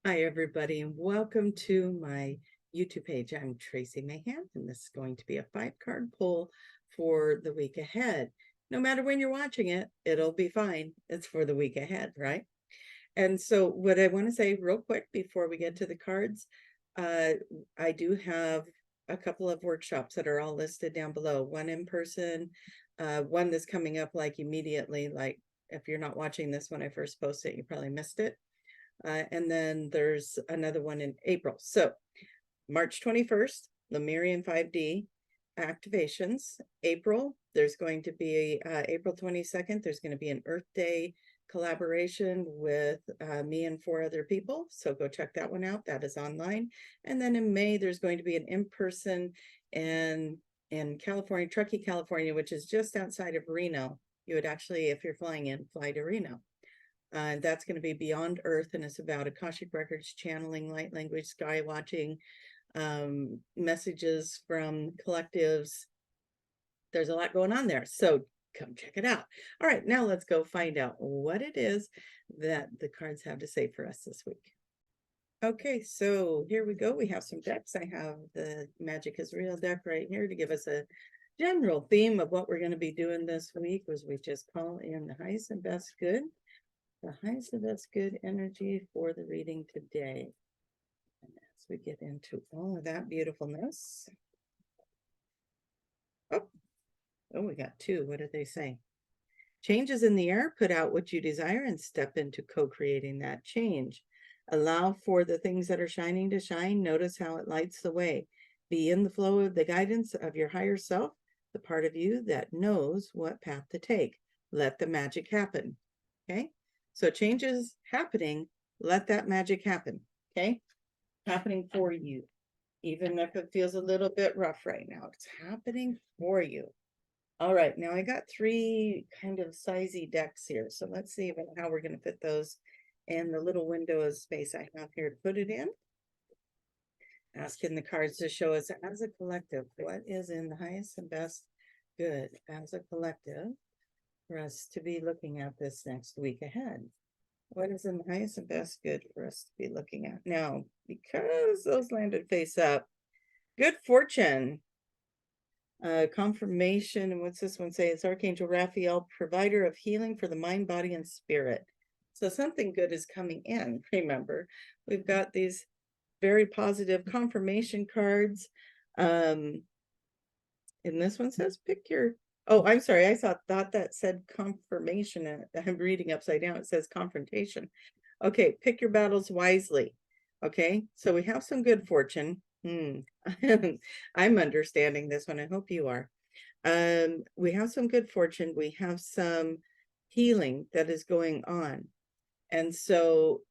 Hi, everybody, and welcome to my YouTube page. I'm Tracie Mahan, and this is going to be a 5-card pull for the week ahead. No matter when you're watching it, it'll be fine. It's for the week ahead, right? And so what I want to say real quick before we get to the cards, I do have a couple of workshops that are all listed down below. One in person, one that's coming up like immediately, like if you're not watching this when I first post it, you probably missed it. And then there's another one in April. So March 21st, Lemurian 5D activations. April, there's going to be April 22nd, there's going to be an Earth Day collaboration with me and 4 other people. So go check that one out. That is online. And then in May, there's going to be an in-person in California, Truckee, California, which is just outside of Reno. You would actually, if you're flying in, fly to Reno. That's going to be Beyond Earth, and it's about Akashic Records, channeling, light language, sky watching, messages from collectives. There's a lot going on there, so come check it out. All right, now let's go find out what it is that the cards have to say for us this week. Okay, so here we go. We have some decks. I have the Magic is Real deck right here to give us a general theme of what we're going to be doing this week, as we just call in the highest and best good. The highest and best good energy for the reading today. And as we get into all of that beautifulness. Oh, we got 2. What did they say? Changes in the air, put out what you desire and step into co-creating that change. Allow for the things that are shining to shine. Notice how it lights the way. Be in the flow of the guidance of your higher self, the part of you that knows what path to take. Let the magic happen. Okay? So changes happening, let that magic happen, okay? Happening for you. Even if it feels a little bit rough right now, it's happening for you. All right, now I got 3 kind of sizey decks here. So let's see how we're going to fit those in the little window of space I have here to put it in. Asking the cards to show us as a collective, what is in the highest and best good as a collective for us to be looking at this next week ahead. What is in the highest and best good for us to be looking at? Now, because those landed face up, good fortune, confirmation, and what's this one say? It's Archangel Raphael, provider of healing for the mind, body, and spirit. So something good is coming in. Remember, we've got these very positive confirmation cards. And this one says pick your, oh, I'm sorry, I thought that said confirmation, and I'm reading upside down. It says confrontation. Okay, pick your battles wisely. Okay, so we have some good fortune. I'm understanding this one. I hope you are. We have some good fortune. We have some healing that is going on. And so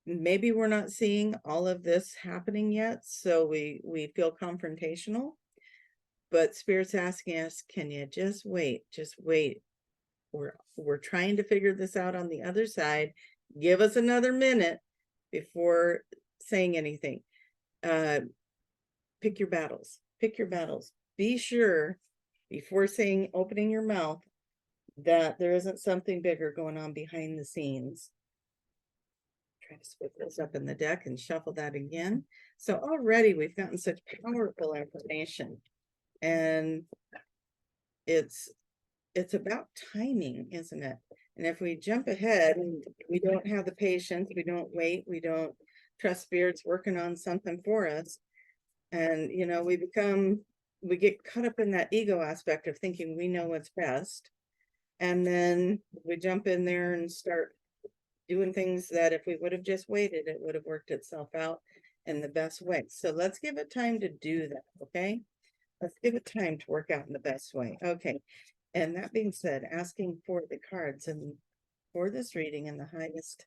maybe we're not seeing all of this happening yet. So we feel confrontational. But Spirit's asking us, can you just wait? Just wait. We're trying to figure this out on the other side. Give us another minute before saying anything. Pick your battles. Pick your battles. Be sure before opening your mouth that there isn't something bigger going on behind the scenes. Try to split this up in the deck and shuffle that again. So already we've gotten such powerful information. And it's about timing, isn't it? And if we jump ahead, we don't have the patience, we don't wait, we don't trust Spirit's working on something for us. And, you know, we get caught up in that ego aspect of thinking we know what's best. And then we jump in there and start doing things that if we would have just waited, it would have worked itself out in the best way. So let's give it time to do that, okay? Let's give it time to work out in the best way. Okay. And that being said, asking for the cards and for this reading in the highest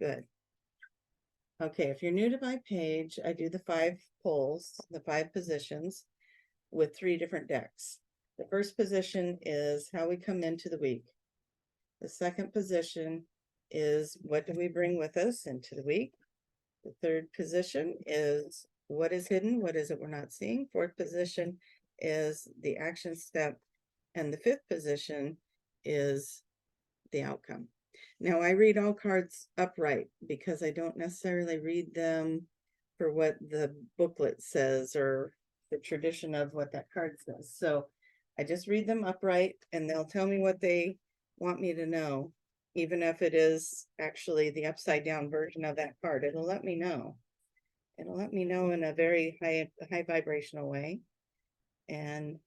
good. Okay, if you're new to my page, I do the 5 pulls, the 5 positions with 3 different decks. The first position is how we come into the week. The second position is what do we bring with us into the week. The third position is what is hidden, what is it we're not seeing. Fourth position is the action step. And the 5th position is the outcome. Now I read all cards upright because I don't necessarily read them for what the booklet says or the tradition of what that card says. So I just read them upright and they'll tell me what they want me to know. Even if it is actually the upside down version of that card, it'll let me know. It'll let me know in a very high vibrational way. And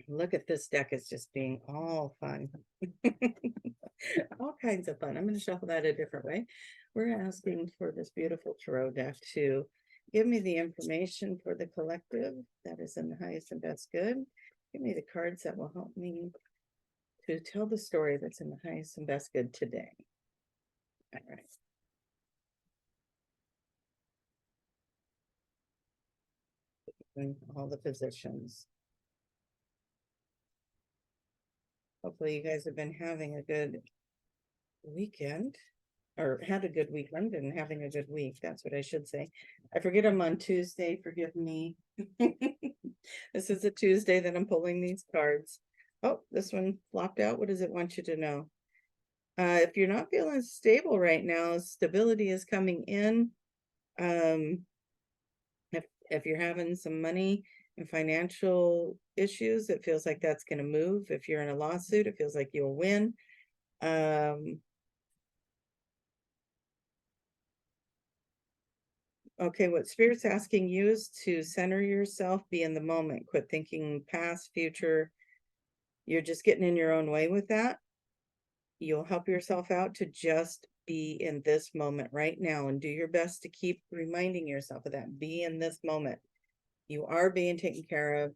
look at this deck, it's just being all fun. All kinds of fun. I'm going to shuffle that a different way. We're asking for this beautiful tarot deck to give me the information for the collective that is in the highest and best good. Give me the cards that will help me to tell the story that's in the highest and best good today. All right. In all the positions. Hopefully you guys have been having a good weekend, or had a good weekend and having a good week. That's what I should say. I forget I'm on Tuesday. Forgive me. This is a Tuesday that I'm pulling these cards. Oh, this one flopped out. What does it want you to know? If you're not feeling stable right now, stability is coming in. If you're having some money and financial issues, it feels like that's going to move. If you're in a lawsuit, it feels like you'll win. Okay, what Spirit's asking you is to center yourself, be in the moment, quit thinking past, future. You're just getting in your own way with that. You'll help yourself out to just be in this moment right now and do your best to keep reminding yourself of that. Be in this moment. You are being taken care of.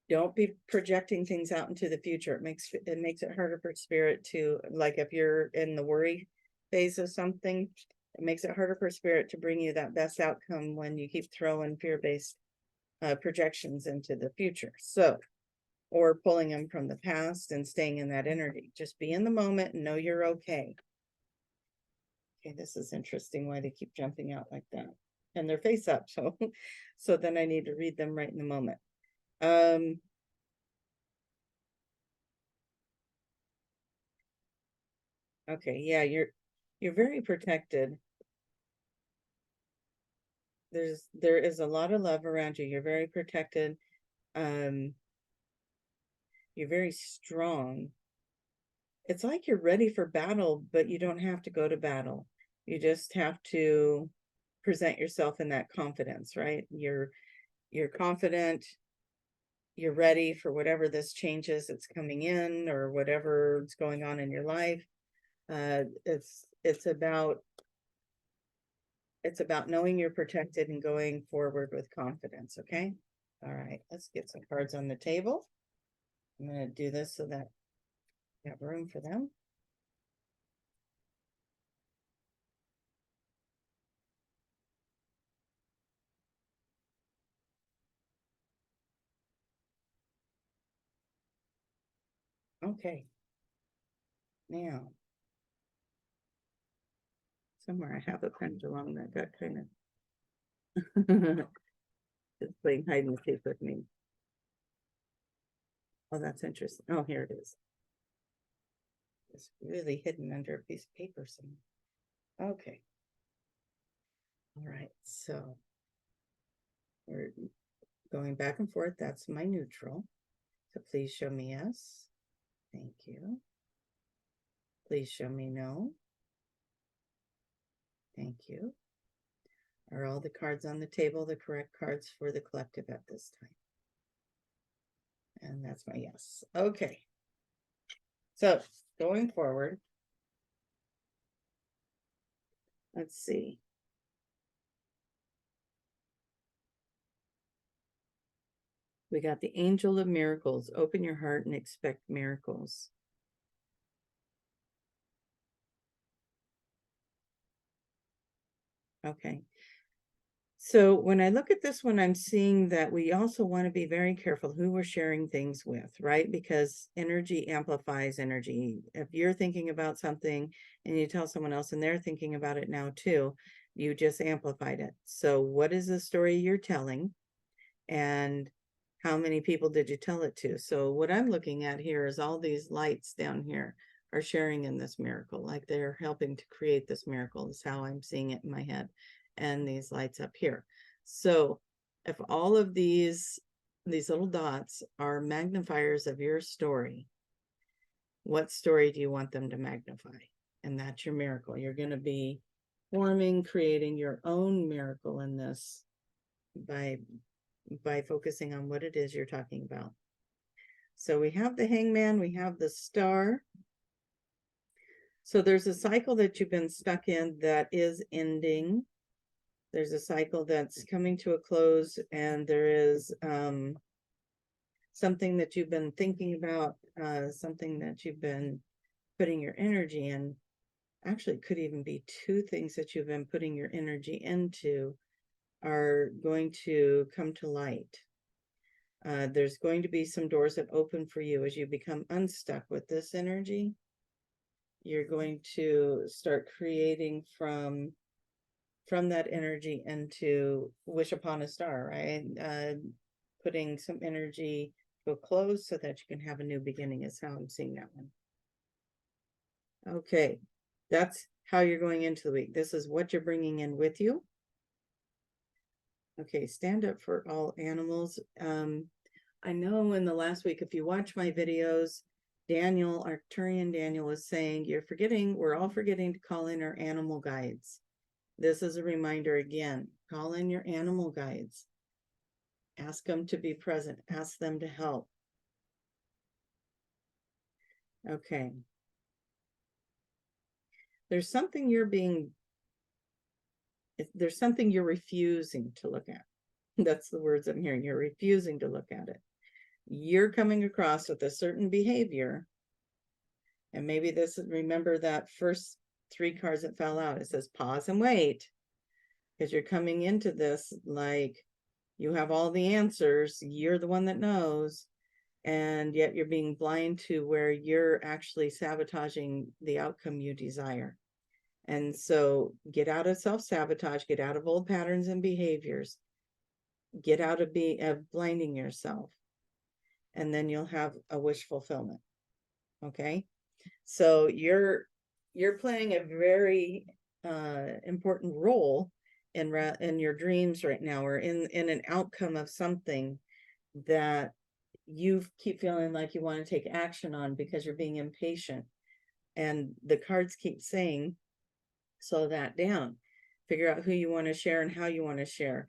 Don't be projecting things out into the future. It makes it harder for Spirit to, like, if you're in the worry phase of something, it makes it harder for Spirit to bring you that best outcome when you keep throwing fear-based projections into the future. So, or pulling them from the past and staying in that energy. Just be in the moment and know you're okay. Okay, this is interesting why they keep jumping out like that. And they're face up, so then I need to read them right in the moment. Okay, yeah, you're very protected. There is a lot of love around you. You're very protected. You're very strong. It's like you're ready for battle, but you don't have to go to battle. You just have to present yourself in that confidence, right? You're confident, you're ready for whatever this changes that's coming in or whatever's going on in your life. It's about knowing you're protected and going forward with confidence. Okay. All right, let's get some cards on the table. I'm going to do this so that I have room for them. Okay. Now, somewhere I have a pendulum that got kind of just playing hide and seek with me. Oh, that's interesting. Oh, here it is. It's really hidden under a piece of paper somewhere. Okay. All right. So we're going back and forth. That's my neutral. So please show me yes. Thank you. Please show me no. Thank you. Are all the cards on the table the correct cards for the collective at this time? And that's my yes. Okay. So going forward, let's see. We got the Angel of Miracles. Open your heart and expect miracles. Okay. So when I look at this one, I'm seeing that we also want to be very careful who we're sharing things with, right? Because energy amplifies energy. If you're thinking about something and you tell someone else and they're thinking about it now too, you just amplified it. So what is the story you're telling? And how many people did you tell it to? So what I'm looking at here is all these lights down here are sharing in this miracle, like they're helping to create this miracle, is how I'm seeing it in my head. And these lights up here. So if all of these little dots are magnifiers of your story, what story do you want them to magnify? And that's your miracle. You're going to be creating your own miracle in this by focusing on what it is you're talking about. So we have the Hangman, we have the Star. So there's a cycle that you've been stuck in that is ending. There's a cycle that's coming to a close, and there is something that you've been thinking about, something that you've been putting your energy in. Actually, it could even be two things that you've been putting your energy into are going to come to light. There's going to be some doors that open for you as you become unstuck with this energy. You're going to start creating from that energy into wish upon a star, right? Putting some energy to a close so that you can have a new beginning is how I'm seeing that one. Okay, that's how you're going into the week. This is what you're bringing in with you. Okay, stand up for all animals. I know in the last week, if you watch my videos, Daniel, Arcturian Daniel, was saying, we're all forgetting to call in our animal guides. This is a reminder again, call in your animal guides. Ask them to be present, ask them to help. Okay. There's something you're refusing to look at. That's the words I'm hearing. You're refusing to look at it. You're coming across with a certain behavior. And maybe remember that first 3 cards that fell out. It says pause and wait. Because you're coming into this like you have all the answers. You're the one that knows. And yet you're being blind to where you're actually sabotaging the outcome you desire. And so get out of self-sabotage, get out of old patterns and behaviors, get out of blinding yourself, and then you'll have a wish fulfillment. Okay, so you're playing a very important role in your dreams right now, or in an outcome of something that you keep feeling like you want to take action on because you're being impatient. And the cards keep saying, slow that down, figure out who you want to share and how you want to share,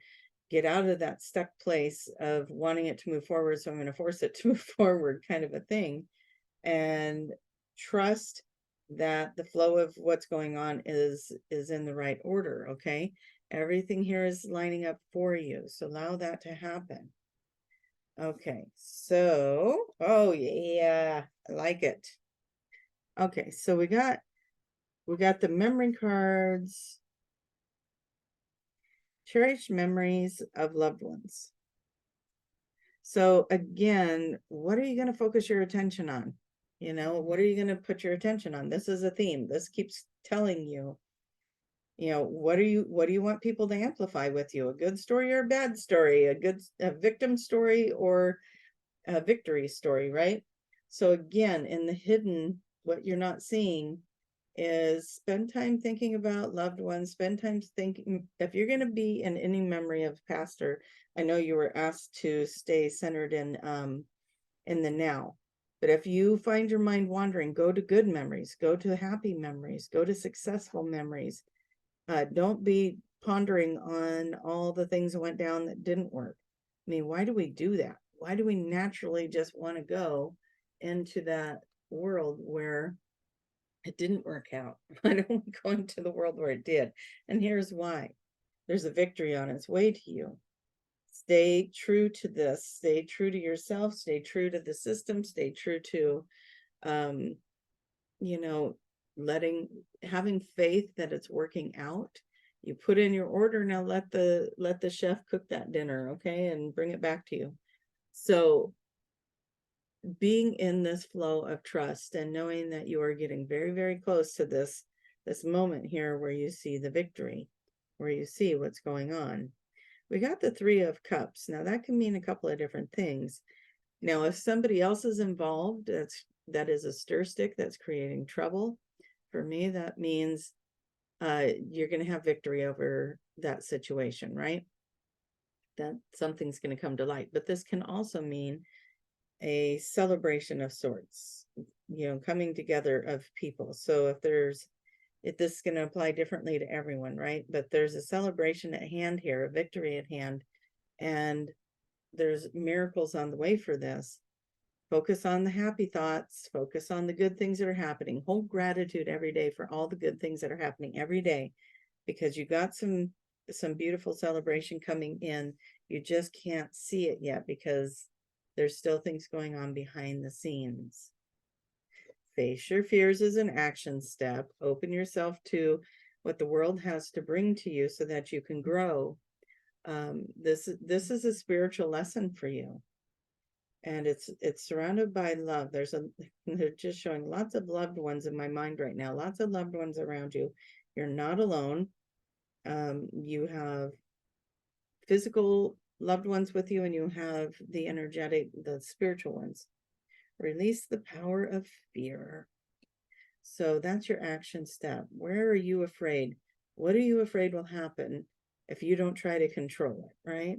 get out of that stuck place of wanting it to move forward, so I'm going to force it to move forward kind of a thing, and trust that the flow of what's going on is in the right order. Okay, everything here is lining up for you, so allow that to happen. Okay, so oh yeah, I like it. Okay, so we got the memory cards. Cherished memories of loved ones. So again, what are you going to focus your attention on? You know, what are you going to put your attention on? This is a theme. This keeps telling you, you know, what do you want people to amplify with you? A good story or a bad story? A victim story or a victory story, right? So again, in the hidden, what you're not seeing is spend time thinking about loved ones, spend time thinking, if you're going to be in any memory of past, or I know you were asked to stay centered in the now, but if you find your mind wandering, go to good memories, go to happy memories, go to successful memories. Don't be pondering on all the things that went down that didn't work. I mean, why do we do that? Why do we naturally just want to go into that world where it didn't work out? Why don't we go into the world where it did? And here's why. There's a victory on its way to you. Stay true to this. Stay true to yourself. Stay true to the system. Stay true to, you know, having faith that it's working out. You put in your order, now let the chef cook that dinner, okay, and bring it back to you. So being in this flow of trust and knowing that you are getting very, very close to this moment here where you see the victory, where you see what's going on. We got the 3 of Cups. Now that can mean a couple of different things. Now, if somebody else is involved, that's that is a stir stick that's creating trouble. For me, that means you're going to have victory over that situation, right? That something's going to come to light. But this can also mean a celebration of sorts, you know, coming together of people. So if this is going to apply differently to everyone, right? But there's a celebration at hand here, a victory at hand, and there's miracles on the way for this. Focus on the happy thoughts, focus on the good things that are happening. Hold gratitude every day for all the good things that are happening every day, because you got some beautiful celebration coming in. You just can't see it yet because there's still things going on behind the scenes. Face your fears as an action step. Open yourself to what the world has to bring to you so that you can grow. This is a spiritual lesson for you. And it's surrounded by love. They're just showing lots of loved ones in my mind right now. Lots of loved ones around you. You're not alone. You have physical loved ones with you, and you have the energetic, the spiritual ones. Release the power of fear. So that's your action step. Where are you afraid? What are you afraid will happen if you don't try to control it, right?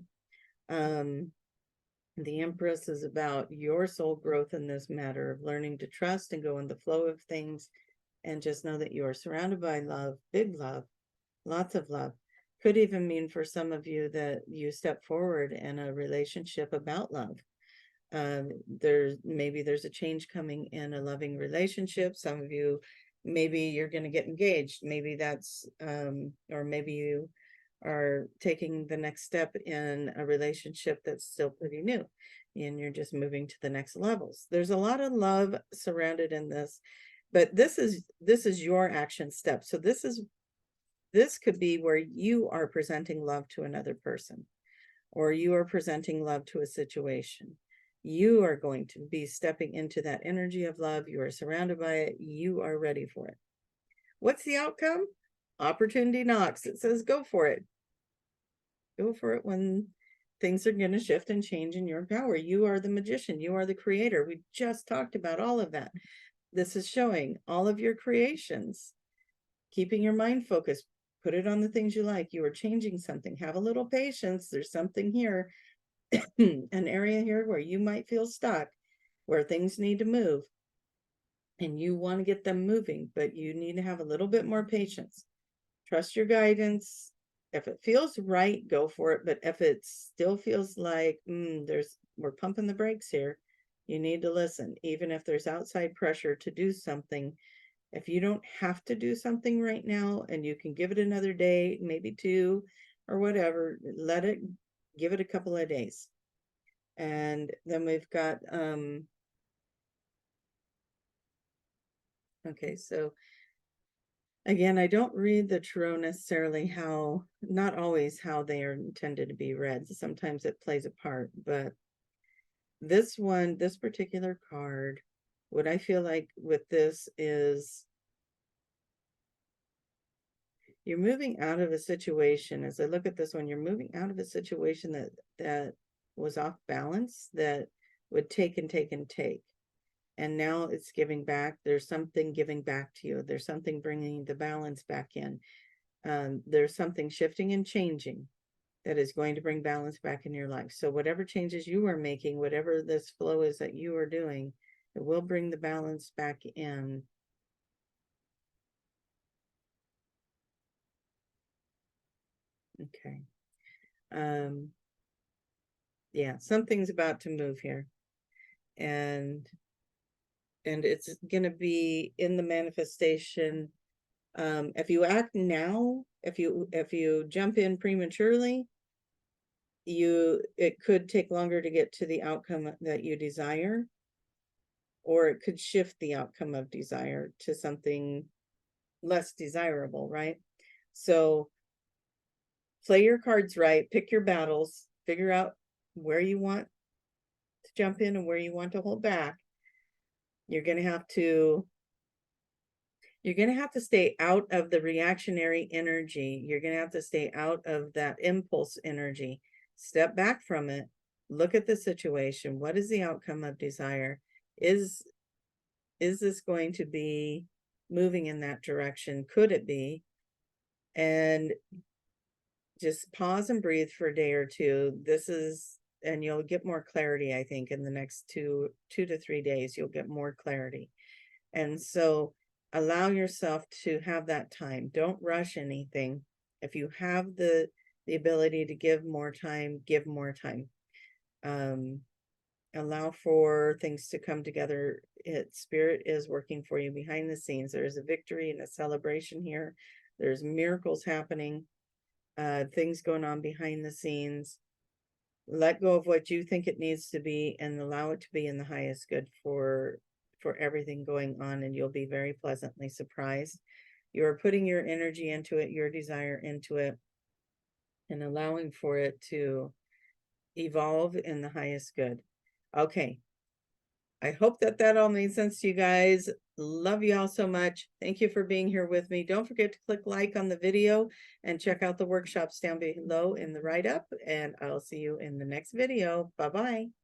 The Empress is about your soul growth in this matter of learning to trust and go in the flow of things, and just know that you are surrounded by love, big love, lots of love. Could even mean for some of you that you step forward in a relationship about love. There's a change coming in a loving relationship. Some of you, maybe you're going to get engaged. Maybe that's, or maybe you are taking the next step in a relationship that's still pretty new, and you're just moving to the next levels. There's a lot of love surrounded in this, but this is your action step. So this could be where you are presenting love to another person, or you are presenting love to a situation. You are going to be stepping into that energy of love. You are surrounded by it. You are ready for it. What's the outcome? Opportunity knocks. It says, go for it. Go for it when things are going to shift and change in your power. You are the magician. You are the creator. We just talked about all of that. This is showing all of your creations, keeping your mind focused. Put it on the things you like. You are changing something. Have a little patience. There's something here, an area here where you might feel stuck, where things need to move, and you want to get them moving, but you need to have a little bit more patience. Trust your guidance. If it feels right, go for it. But if it still feels like we're pumping the brakes here, you need to listen. Even if there's outside pressure to do something, if you don't have to do something right now and you can give it another day, maybe 2 or whatever, give it a couple of days. And then we've got okay, so again, I don't read the tarot necessarily not always how they are intended to be read. Sometimes it plays a part, but this particular card, what I feel like with this is you're moving out of a situation. As I look at this one, you're moving out of a situation that was off balance, that would take and take and take. And now it's giving back. There's something giving back to you. There's something bringing the balance back in. There's something shifting and changing that is going to bring balance back in your life. So whatever changes you are making, whatever this flow is that you are doing, it will bring the balance back in. Okay. Yeah, something's about to move here. And it's going to be in the manifestation. If you act now, if you jump in prematurely, it could take longer to get to the outcome that you desire, or it could shift the outcome of desire to something less desirable, right? So play your cards right, pick your battles, figure out where you want to jump in and where you want to hold back. You're going to have to stay out of the reactionary energy. You're going to have to stay out of that impulse energy. Step back from it. Look at the situation. What is the outcome of desire? Is is this going to be moving in that direction? Could it be? And just pause and breathe for a day or two. And you'll get more clarity, I think, in the next 2 to 3 days, you'll get more clarity. And so allow yourself to have that time. Don't rush anything. If you have the ability to give more time, give more time. Allow for things to come together. Spirit is working for you behind the scenes. There's a victory and a celebration here. There's miracles happening, things going on behind the scenes. Let go of what you think it needs to be and allow it to be in the highest good for everything going on, and you'll be very pleasantly surprised. You're putting your energy into it, your desire into it, and allowing for it to evolve in the highest good. Okay. I hope that all made sense to you guys. Love you all so much. Thank you for being here with me. Don't forget to click like on the video and check out the workshops down below in the write-up, and I'll see you in the next video. Bye-bye.